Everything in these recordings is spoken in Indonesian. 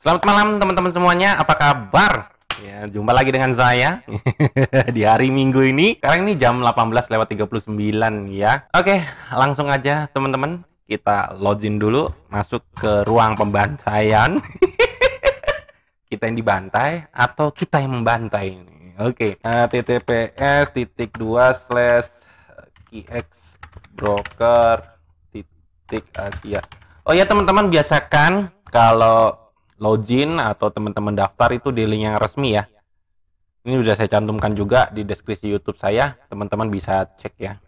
Selamat malam teman-teman semuanya, apa kabar? Ya, jumpa lagi dengan saya di hari Minggu ini. Sekarang ini jam 18:39 ya. Oke, langsung aja teman-teman. Kita login dulu, masuk ke ruang pembantaian. Kita yang dibantai atau kita yang membantai ini. Oke, https://kxbroker.asia. Oh ya teman-teman, biasakan kalau login atau teman-teman daftar itu di link yang resmi ya. Ini udah saya cantumkan juga di deskripsi YouTube saya, teman-teman bisa cek ya.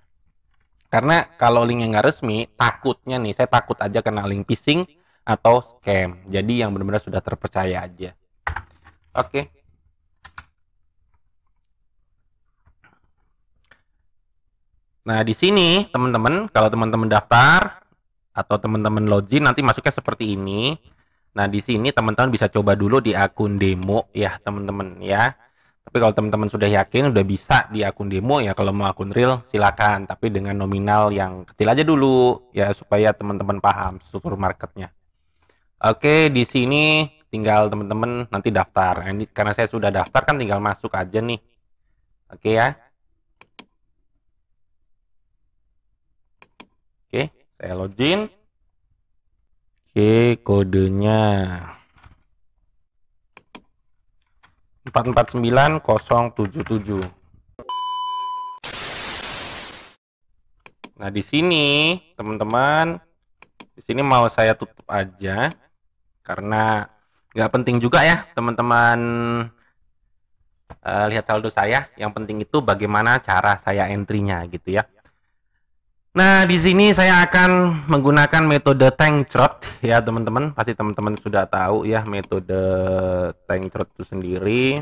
Karena kalau link yang nggak resmi, takutnya nih, saya takut aja kena link phishing atau scam. Jadi yang benar-benar sudah terpercaya aja. Oke. Nah, di sini teman-teman, kalau teman-teman daftar atau teman-teman login nanti masuknya seperti ini. Nah, di sini teman-teman bisa coba dulu di akun demo ya, teman-teman ya. Tapi kalau teman-teman sudah yakin udah bisa di akun demo ya, kalau mau akun real silakan, tapi dengan nominal yang kecil aja dulu ya supaya teman-teman paham struktur marketnya. Oke, di sini tinggal teman-teman nanti daftar. Nah, ini karena saya sudah daftar kan tinggal masuk aja nih. Oke ya. Oke, saya login. Oke, kodenya 449077. Nah, di sini teman-teman, di sini mau saya tutup aja karena nggak penting juga ya teman-teman lihat saldo saya. Yang penting itu bagaimana cara saya entry-nya gitu ya. Nah, di sini saya akan menggunakan metode tank chart ya teman-teman. Pasti teman-teman sudah tahu ya metode tank chart itu sendiri.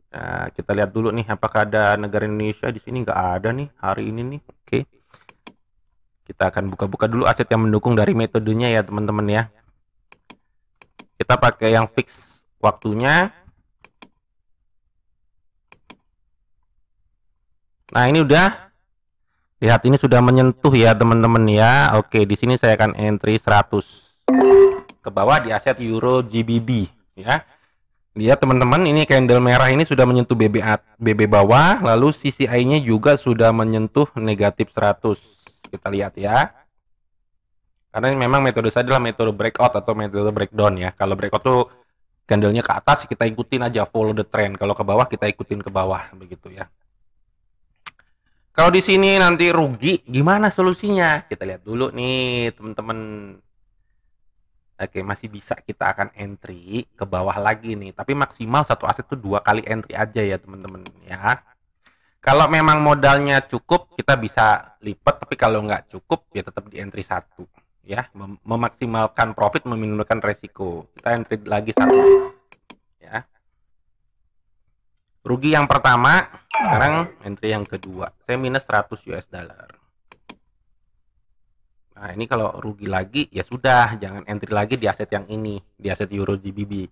Nah, kita lihat dulu nih apakah ada negara Indonesia di sini. Nggak ada nih hari ini nih. Oke. Kita akan buka-buka dulu aset yang mendukung dari metodenya ya teman-teman ya. Kita pakai yang fix waktunya. Nah, ini udah. Lihat ini sudah menyentuh ya teman-teman ya. Oke, di sini saya akan entry 100 ke bawah di aset Euro GBP ya. Lihat teman-teman, ini candle merah ini sudah menyentuh BB bawah, lalu CCI-nya juga sudah menyentuh negatif 100. Kita lihat ya. Karena memang metode saya adalah metode breakout atau metode breakdown ya. Kalau breakout tuh candlenya ke atas kita ikutin aja, follow the trend. Kalau ke bawah kita ikutin ke bawah begitu ya. Kalau di sini nanti rugi, gimana solusinya? Kita lihat dulu nih, teman-teman. Oke, masih bisa kita akan entry ke bawah lagi nih. Tapi maksimal satu aset itu 2 kali entry aja ya, teman-teman ya. Kalau memang modalnya cukup, kita bisa lipat. Tapi kalau nggak cukup, ya tetap di entry 1 ya. Memaksimalkan profit, meminimaliskan resiko. Kita entry lagi 1 ya. Rugi yang pertama, sekarang entry yang kedua. Saya minus 100 US dollar. Nah, ini kalau rugi lagi, ya sudah. Jangan entry lagi di aset yang ini. Di aset Euro GBP.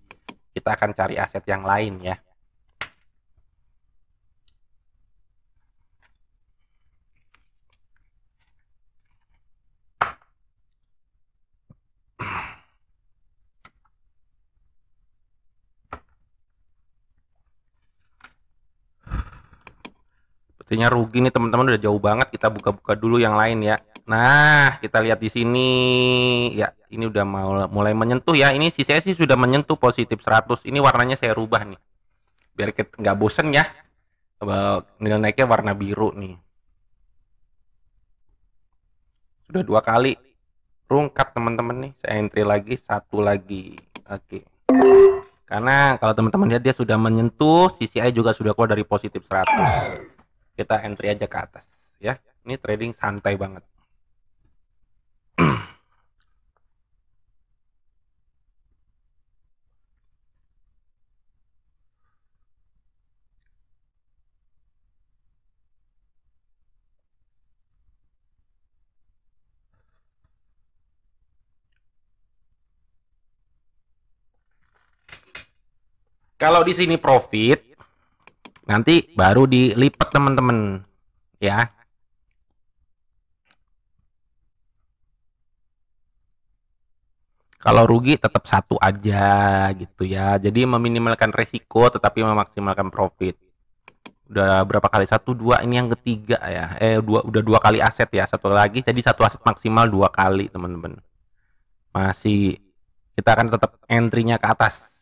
Kita akan cari aset yang lain ya. Sepertinya rugi nih teman-teman, udah jauh banget. Kita buka-buka dulu yang lain ya. Nah, kita lihat di sini ya, ini udah mulai menyentuh ya. Ini saya sih sudah menyentuh positif 100. Ini warnanya saya rubah nih. Biar kita nggak bosen ya. Nilai naiknya warna biru nih. Sudah 2 kali rungkat teman-teman nih. Saya entry lagi 1 lagi. Oke. Karena kalau teman-teman lihat dia sudah menyentuh, CCI juga sudah keluar dari positif 100. Kita entry aja ke atas ya. Ini trading santai banget. Kalau di sini profit, nanti baru dilipat teman-teman ya. Kalau rugi tetap satu aja gitu ya. Jadi meminimalkan resiko tetapi memaksimalkan profit. Udah berapa kali? Satu, dua, ini yang ketiga ya. Udah dua kali aset ya. Satu lagi, jadi satu aset maksimal dua kali teman-teman. Masih kita akan tetap entry-nya ke atas.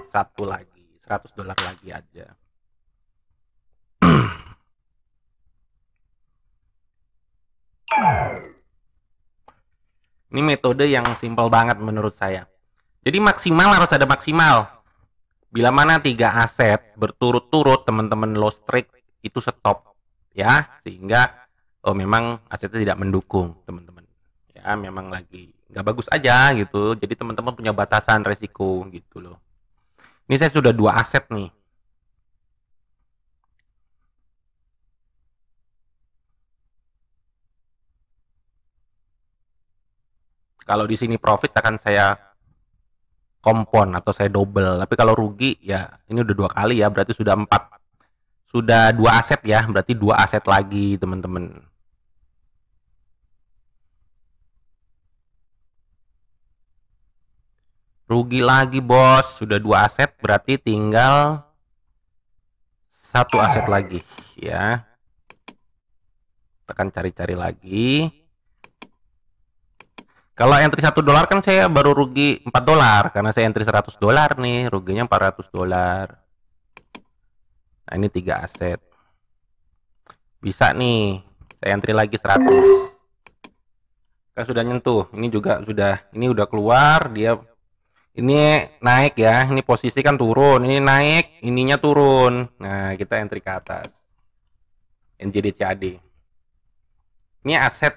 Satu lagi, $100 lagi aja. Ini metode yang simple banget menurut saya. Jadi maksimal harus ada maksimal. Bila mana 3 aset berturut-turut teman-teman loss trade itu stop ya, sehingga memang asetnya tidak mendukung teman-teman. Ya memang lagi nggak bagus aja gitu. Jadi teman-teman punya batasan resiko gitu loh. Ini saya sudah 2 aset nih. Kalau di sini profit akan saya kompon atau saya double. Tapi kalau rugi ya ini udah 2 kali ya, berarti sudah 4. Sudah 2 aset ya, berarti 2 aset lagi teman-teman. Rugi lagi bos, sudah 2 aset berarti tinggal 1 aset lagi ya. Tekan cari-cari lagi. Kalau entry $1 kan saya baru rugi $4 karena saya entry $100 nih, ruginya $400. Nah, ini 3 aset. Bisa nih, saya entry lagi 100. Kan sudah nyentuh. Ini juga sudah, ini udah keluar, dia ini naik ya. Ini posisi kan turun, ini naik, ininya turun. Nah, kita entry ke atas. NJDCAD. Ini aset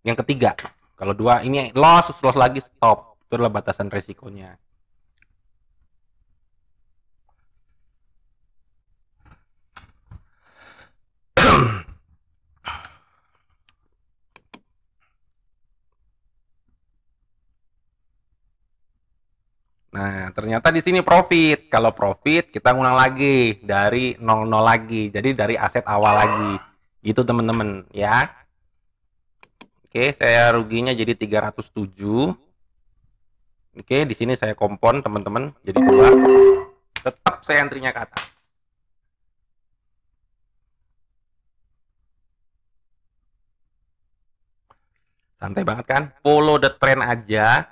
yang ketiga. Kalau 2 ini loss lagi stop. Itu adalah batasan resikonya. Nah, ternyata di sini profit. Kalau profit, kita ngulang lagi dari 00 lagi. Jadi dari aset awal lagi. Gitu teman-teman ya. Oke, saya ruginya jadi 307. Oke, di sini saya kompon teman-teman jadi 2. Tetap saya entry-nya ke atas. Santai banget kan? Follow the trend aja.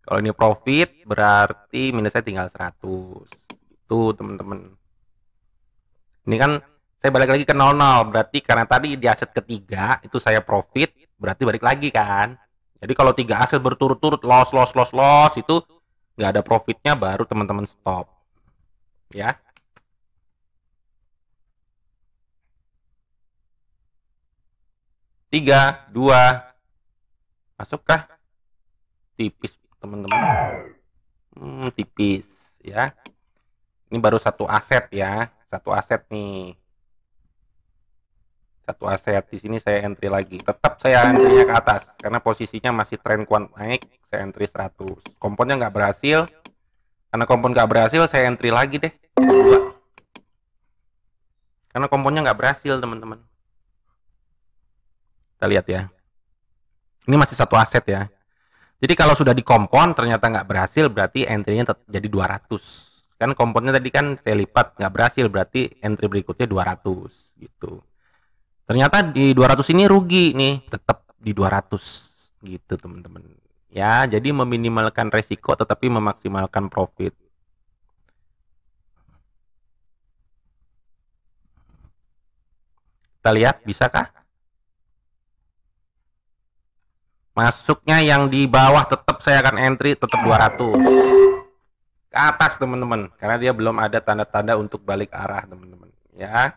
Kalau ini profit berarti minusnya tinggal 100. Itu teman-teman. Ini kan saya balik lagi ke 00. Berarti karena tadi di aset ketiga itu saya profit, berarti balik lagi kan. Jadi kalau 3 aset berturut-turut loss itu nggak ada profitnya baru teman-teman stop. Ya. Tiga, 2, masukkah? Tipis teman-teman. Tipis ya. Ini baru 1 aset ya. 1 aset nih. 1 aset. Di sini saya entry lagi. Tetap saya entry-nya ke atas karena posisinya masih tren kuant naik. Saya entry 100. Komponnya nggak berhasil. Karena kompon nggak berhasil, saya entry lagi deh. Jadi 2. Karena komponnya nggak berhasil teman-teman. Kita lihat ya. Ini masih 1 aset ya. Jadi kalau sudah dikompon ternyata nggak berhasil, berarti entry-nya jadi 200. Kan komponnya tadi kan saya lipat nggak berhasil, berarti entry berikutnya 200 gitu. Ternyata di 200 ini rugi nih, tetap di 200 gitu teman-teman. Ya, jadi meminimalkan resiko tetapi memaksimalkan profit. Kita lihat bisakah? Masuknya yang di bawah tetap saya akan entry tetap 200. Ke atas teman-teman, karena dia belum ada tanda-tanda untuk balik arah teman-teman ya.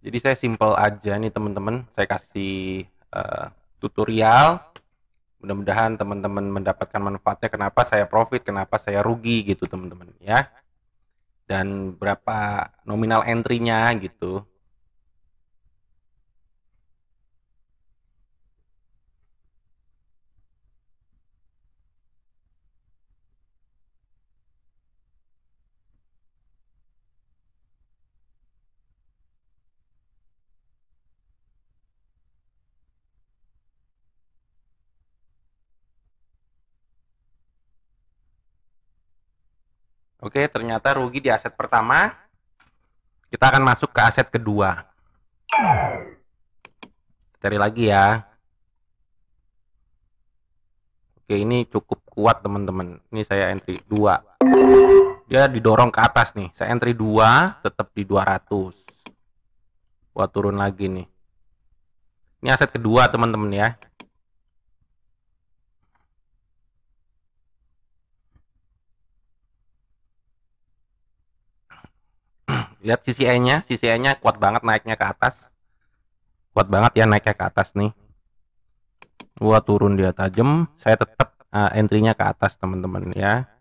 Jadi saya simple aja nih teman-teman, saya kasih tutorial. Mudah-mudahan teman-teman mendapatkan manfaatnya, kenapa saya profit, kenapa saya rugi gitu teman-teman ya. Dan berapa nominal entry-nya gitu. Oke, ternyata rugi di aset pertama. Kita akan masuk ke aset kedua. Cari lagi ya. Oke, ini cukup kuat teman-teman. Ini saya entry 2. Dia didorong ke atas nih. Saya entry 2, tetap di 200. Buat turun lagi nih. Ini aset kedua teman-teman ya. Lihat CCI-nya kuat banget naiknya ke atas. Kuat banget ya naiknya ke atas nih. Gua turun dia tajam, saya tetap entry-nya ke atas teman-teman ya.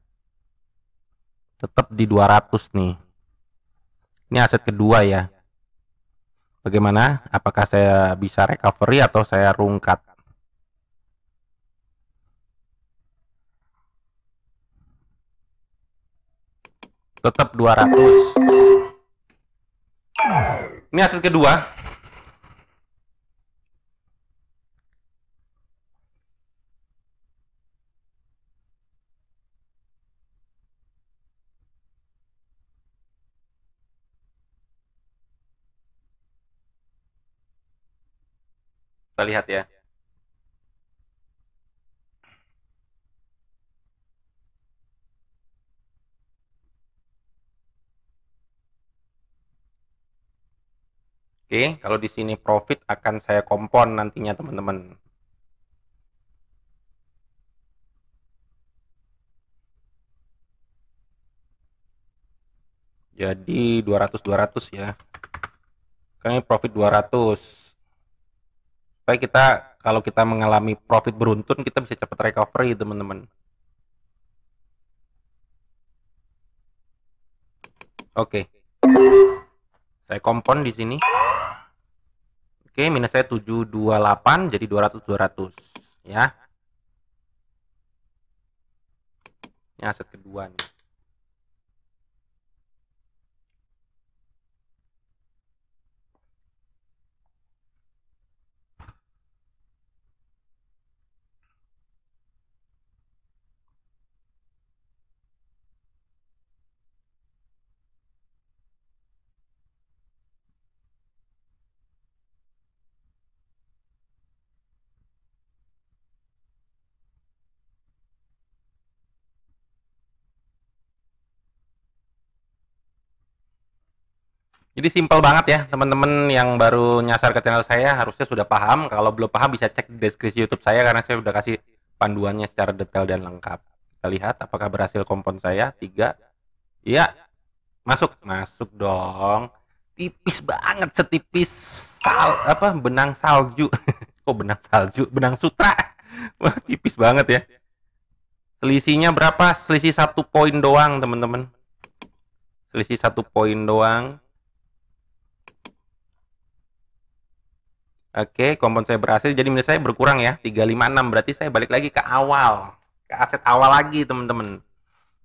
Tetap di 200 nih. Ini aset kedua ya. Bagaimana? Apakah saya bisa recovery atau saya rungkat? Tetap 200. Ini aset kedua. Kita lihat ya. Oke, kalau di sini profit akan saya kompon nantinya teman-teman. Jadi 200 ya. Karena ini profit 200. Supaya kita kalau kita mengalami profit beruntun kita bisa cepat recovery teman-teman. Oke. Saya kompon di sini. Oke, minus saya 728 jadi 200 ya. Ini aset kedua nih. Jadi simpel banget ya, teman-teman yang baru nyasar ke channel saya harusnya sudah paham. Kalau belum paham bisa cek di deskripsi YouTube saya karena saya sudah kasih panduannya secara detail dan lengkap. Kita lihat apakah berhasil kompon saya. 3. Iya, masuk dong. Tipis banget, setipis benang salju. Kok benang salju? Benang sutra. Wah, tipis banget ya. Selisihnya berapa? Selisih 1 poin doang, teman-teman. Selisih 1 poin doang. Oke, kompon saya berhasil, jadi minus saya berkurang ya, 356, berarti saya balik lagi ke awal, ke aset awal lagi teman-teman.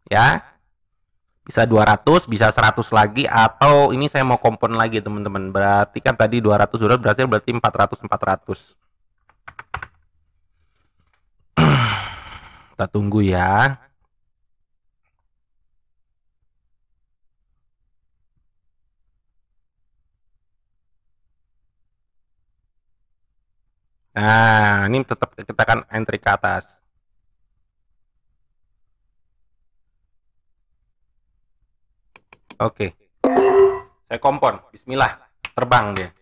Ya, bisa 200, bisa 100 lagi, atau ini saya mau kompon lagi teman-teman. Berarti kan tadi 200 sudah berhasil, berarti 400. Kita tunggu ya. Nah, ini tetap kita akan entry ke atas. Oke. Saya kompon. Bismillah. Terbang dia.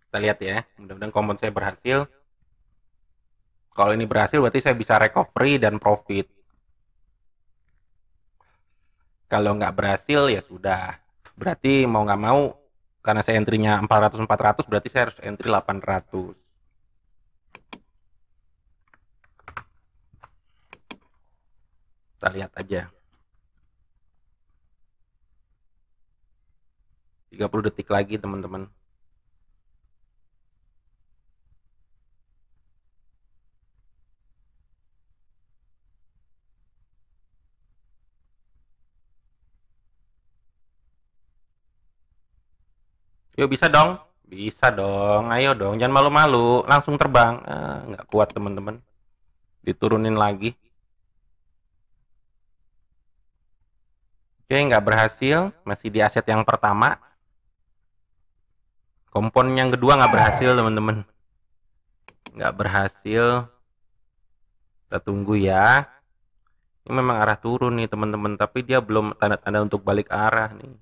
Kita lihat ya. Mudah-mudahan kompon saya berhasil. Kalau ini berhasil berarti saya bisa recovery dan profit. Kalau nggak berhasil ya sudah. Berarti mau nggak mau karena saya entry-nya 400 berarti saya harus entry 800. Kita lihat aja. 30 detik lagi teman-teman. Yuk bisa dong. Bisa dong. Ayo dong. Jangan malu-malu. Langsung terbang. Nggak kuat teman-teman. Diturunin lagi. Oke, nggak berhasil, masih di aset yang pertama. Kompon yang kedua nggak berhasil, teman-teman. Nggak berhasil. Kita tunggu ya. Ini memang arah turun nih, teman-teman, tapi dia belum tanda-tanda untuk balik arah nih.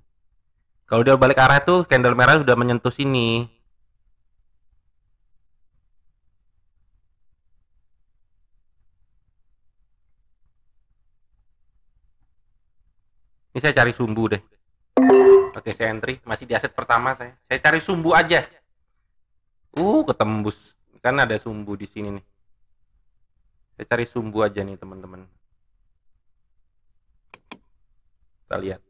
Kalau dia balik arah tuh candle merah sudah menyentuh sini. Ini saya cari sumbu deh. Oke, saya entry, masih di aset pertama saya. Saya cari sumbu aja. Ketembus. Kan ada sumbu di sini nih. Saya cari sumbu aja nih, teman-teman. Kita lihat.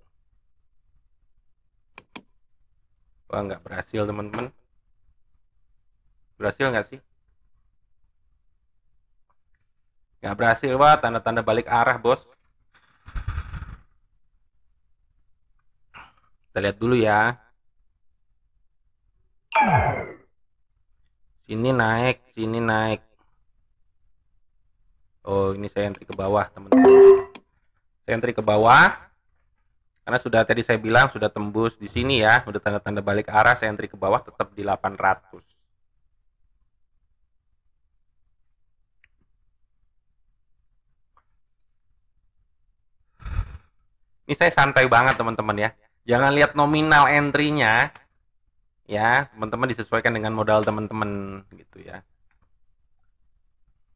Wah, nggak berhasil, teman-teman. Berhasil nggak sih? Nggak berhasil, wah, tanda-tanda balik arah, bos. Kita lihat dulu ya. Sini naik, sini naik. Oh, ini saya entry ke bawah, teman-teman. Saya entry ke bawah. Karena sudah tadi saya bilang sudah tembus di sini ya, udah tanda-tanda balik arah, saya entry ke bawah tetap di 800. Ini saya santai banget, teman-teman ya. Jangan lihat nominal entry-nya. Ya, teman-teman disesuaikan dengan modal teman-teman gitu ya.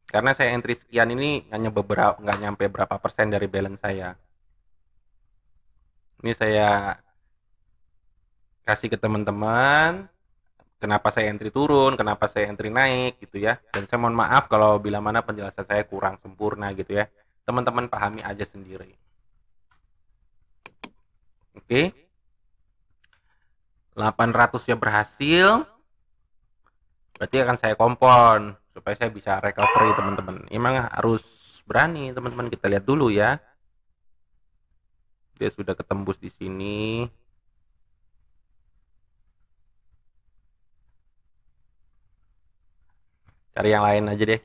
Karena saya entry sekian ini hanya beberapa, nggak nyampe berapa persen dari balance saya. Ini saya kasih ke teman-teman kenapa saya entry turun, kenapa saya entry naik gitu ya. Dan saya mohon maaf kalau bila mana penjelasan saya kurang sempurna gitu ya. Teman-teman pahami aja sendiri. Oke. 800 ya berhasil. Berarti akan saya kompon supaya saya bisa recovery, teman-teman. Emang harus berani, teman-teman. Kita lihat dulu ya. Dia sudah ketembus di sini. Cari yang lain aja deh.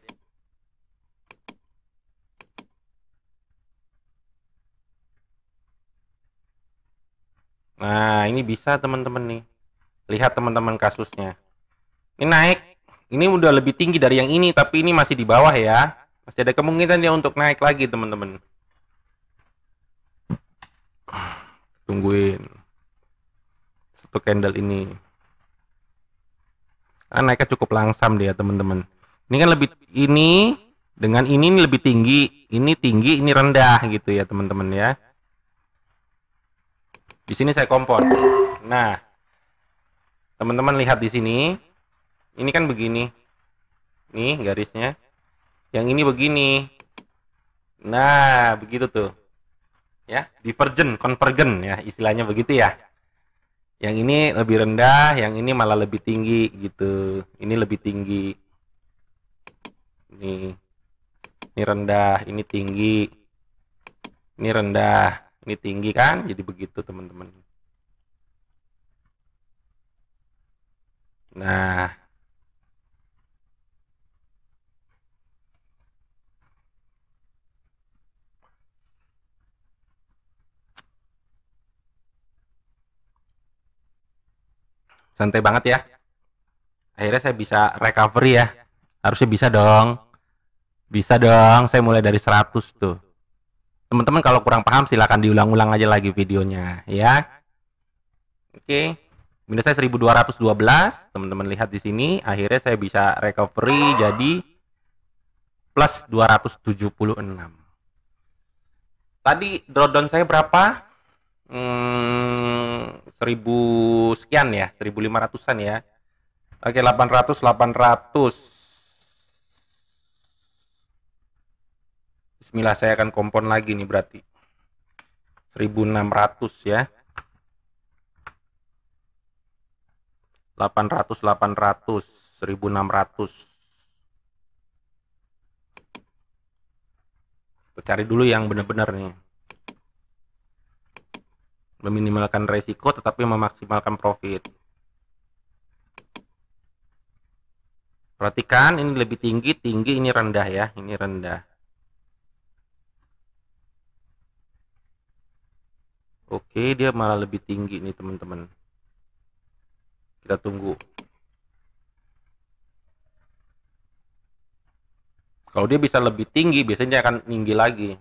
Nah, ini bisa, teman-teman nih. Lihat, teman-teman, kasusnya. Ini naik. Ini udah lebih tinggi dari yang ini, tapi ini masih di bawah ya. Masih ada kemungkinan dia untuk naik lagi, teman-teman. Tungguin satu candle ini. Karena naiknya cukup langsam dia, teman-teman. Ini kan lebih, ini dengan ini lebih tinggi, ini rendah gitu ya, teman-teman ya. Di sini saya kompon. Nah, teman-teman lihat di sini. Ini kan begini. Nih garisnya. Yang ini begini. Nah, begitu tuh. Ya, divergen, konvergen ya, istilahnya begitu ya. Yang ini lebih rendah, yang ini malah lebih tinggi gitu. Ini lebih tinggi. Ini rendah, ini tinggi. Ini rendah, ini tinggi kan? Jadi begitu, teman-teman. Nah, santai banget ya. Akhirnya saya bisa recovery ya. Harusnya bisa dong. Bisa dong, saya mulai dari 100 tuh. Teman-teman kalau kurang paham silahkan diulang-ulang aja lagi videonya ya. Oke. Minus saya 1212, teman-teman lihat di sini, akhirnya saya bisa recovery jadi plus 276. Tadi drawdown saya berapa? 1000 sekian ya, 1500-an ya. Oke, 800. Bismillah, saya akan kompon lagi nih berarti. 1600 ya. 800, 1600. Kita cari dulu yang benar-benar nih. Meminimalkan resiko tetapi memaksimalkan profit. Perhatikan ini lebih tinggi, ini rendah ya, ini rendah. Oke, dia malah lebih tinggi nih teman-teman. Kita tunggu. Kalau dia bisa lebih tinggi, biasanya dia akan tinggi lagi.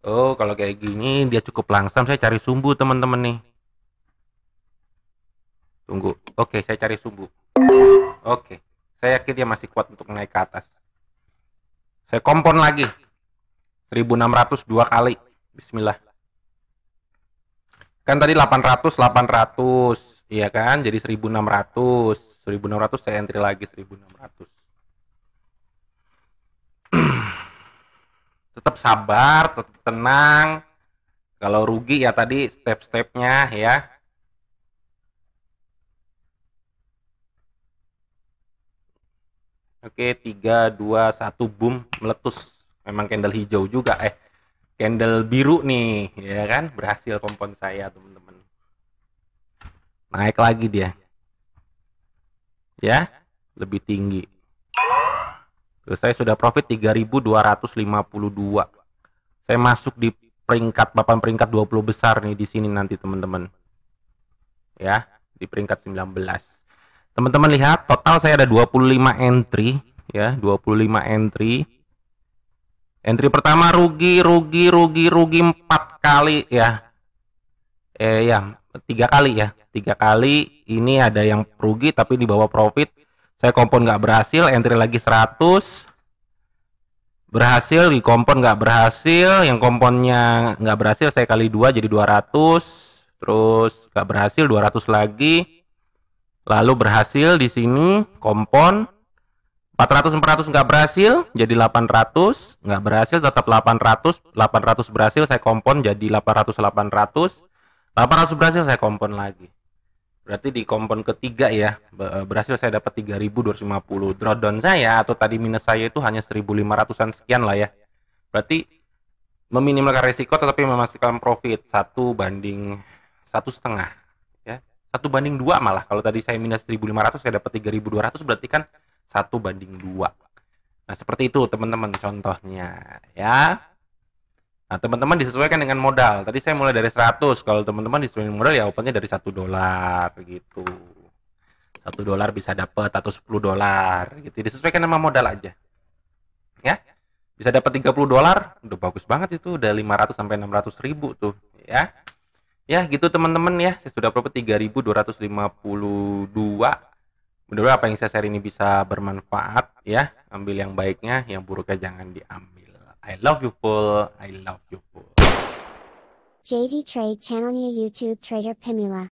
Oh, kalau kayak gini dia cukup langsam. Saya cari sumbu teman-teman nih. Tunggu. Oke, saya cari sumbu. Oke, saya yakin dia masih kuat untuk naik ke atas. Saya kompon lagi. 1600 dua kali. Bismillah. Kan tadi 800, 800. Iya kan? Jadi 1600. 1600 saya entry lagi 1600. Tetap sabar, tetap tenang. Kalau rugi ya tadi step-stepnya ya. Oke, 3, 2, 1, boom, meletus. Memang candle hijau juga, candle biru nih, ya kan? Berhasil kompon saya, teman-teman. Naik lagi dia. Ya, lebih tinggi. Terus saya sudah profit 3.252. Saya masuk di papan peringkat 20 besar nih di sini nanti, teman-teman. Ya, di peringkat 19. Teman-teman lihat, total saya ada 25 entry, ya, 25 entry. Entry pertama rugi 4 kali ya. Ya, 3 kali ya. 3 kali ini ada yang rugi tapi di bawah profit. Saya kompon nggak berhasil, entry lagi 100. Berhasil, di kompon nggak berhasil, yang komponnya nggak berhasil saya kali 2 jadi 200. Terus nggak berhasil 200 lagi. Lalu berhasil di sini kompon 400 nggak berhasil jadi 800, nggak berhasil tetap 800 berhasil saya kompon jadi 800 berhasil saya kompon lagi. Berarti di kompon ketiga ya berhasil saya dapat 3.250. Drawdown saya atau tadi minus saya itu hanya 1.500-an sekian lah ya. Berarti meminimalkan risiko tetapi memastikan profit 1/1,5 ya. 1/2 malah. Kalau tadi saya minus 1.500 saya dapat 3.200, berarti kan 1/2. Nah, seperti itu teman-teman contohnya ya. Nah, teman-teman disesuaikan dengan modal. Tadi saya mulai dari 100. Kalau teman-teman disesuaikan modal ya opennya dari $1 gitu. $1 bisa dapat atau $10 gitu. Disesuaikan sama modal aja. Ya. Bisa dapat $30, udah bagus banget itu, udah 500 sampai 600 ribu tuh ya. Ya gitu teman-teman ya, saya sudah profit 3.252. Mudah-mudahan apa yang saya share ini bisa bermanfaat ya. Ambil yang baiknya, yang buruknya jangan diambil. I love you full, I love you full. JD Trade channelnya YouTube Trader Pemula.